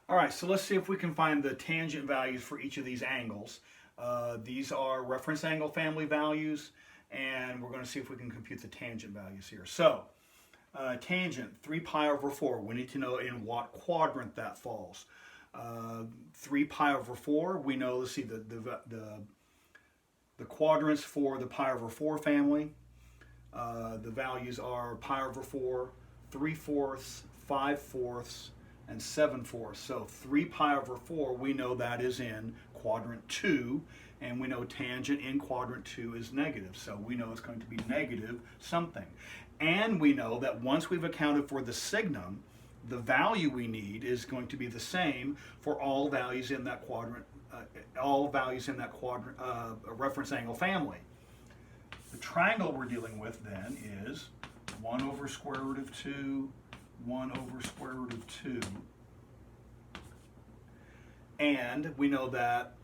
All right, so let's see if we can find the tangent values for each of these angles. These are reference angle family values, and we're going to see if we can compute the tangent values here. So, tangent, 3 pi over 4. We need to know in what quadrant that falls. 3 pi over 4, we know, let's see, the quadrants for the pi over 4 family. The values are pi over 4, 3/4, 5/4, and 7/4. So 3 pi over 4, we know that is in quadrant 2, and we know tangent in quadrant 2 is negative. So we know it's going to be negative something. And we know that once we've accounted for the signum, the value we need is going to be the same for all values in that quadrant, reference angle family. The triangle we're dealing with then is 1 over square root of 2, 1 over square root of 2. And we know that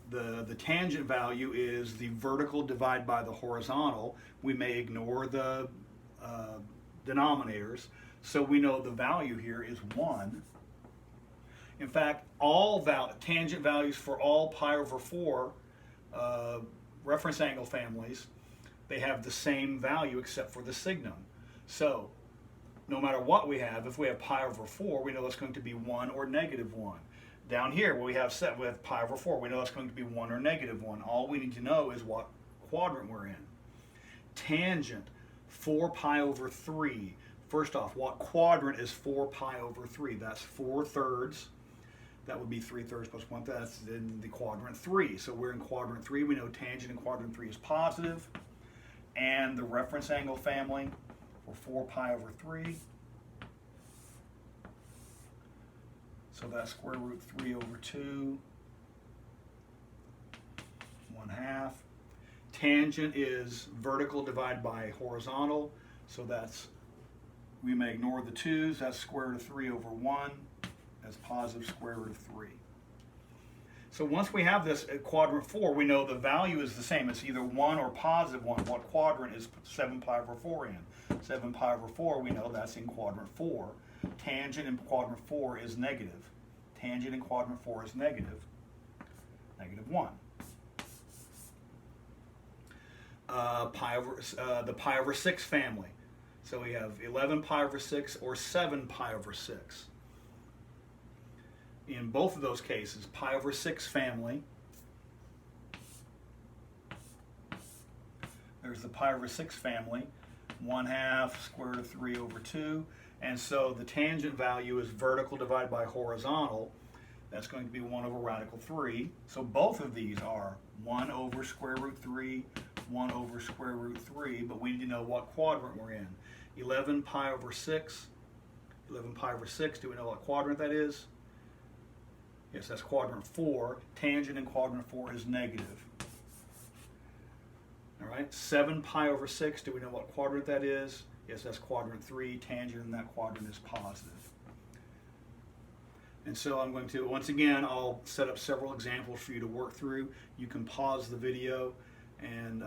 the tangent value is the vertical divided by the horizontal. We may ignore the denominators. So we know the value here is 1. In fact, all tangent values for all pi over 4 reference angle families, they have the same value except for the signum. So no matter what we have, if we have pi over 4, we know it's going to be 1 or negative 1. Down here, where we have pi over 4, we know it's going to be 1 or negative 1. All we need to know is what quadrant we're in. Tangent, 4 pi over 3. First off, what quadrant is 4 pi over 3? That's 4/3. That would be 3/3 plus 1. That's in the quadrant 3. So we're in quadrant 3. We know tangent in quadrant 3 is positive. And the reference angle family for 4 pi over 3. So that's square root 3 over 2, 1/2. Tangent is vertical divided by horizontal. So that's, we may ignore the 2's. That's square root of 3 over 1. That's positive square root of 3. So once we have this at quadrant 4, we know the value is the same. It's either 1 or positive 1. What quadrant is 7 pi over 4 in? 7 pi over 4, we know that's in quadrant 4. Tangent in quadrant 4 is negative. Tangent in quadrant 4 is negative. Negative 1. The pi over 6 family. So we have 11 pi over 6 or 7 pi over 6. In both of those cases, pi over 6 family, there's the pi over 6 family, 1/2 square root of 3 over 2. And so the tangent value is vertical divided by horizontal. That's going to be 1 over radical 3. So both of these are 1 over square root 3, 1 over square root 3, but we need to know what quadrant we're in. 11 pi over 6, 11 pi over 6, do we know what quadrant that is? Yes, that's quadrant 4. Tangent in quadrant 4 is negative. All right, 7 pi over 6, do we know what quadrant that is? Yes, that's quadrant 3. Tangent in that quadrant is positive. And so I'm going to, once again, I'll set up several examples for you to work through. You can pause the video, and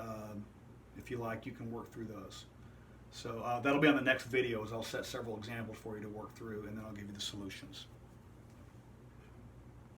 if you like, you can work through those. So that'll be on the next video, as I'll set several examples for you to work through, and then I'll give you the solutions.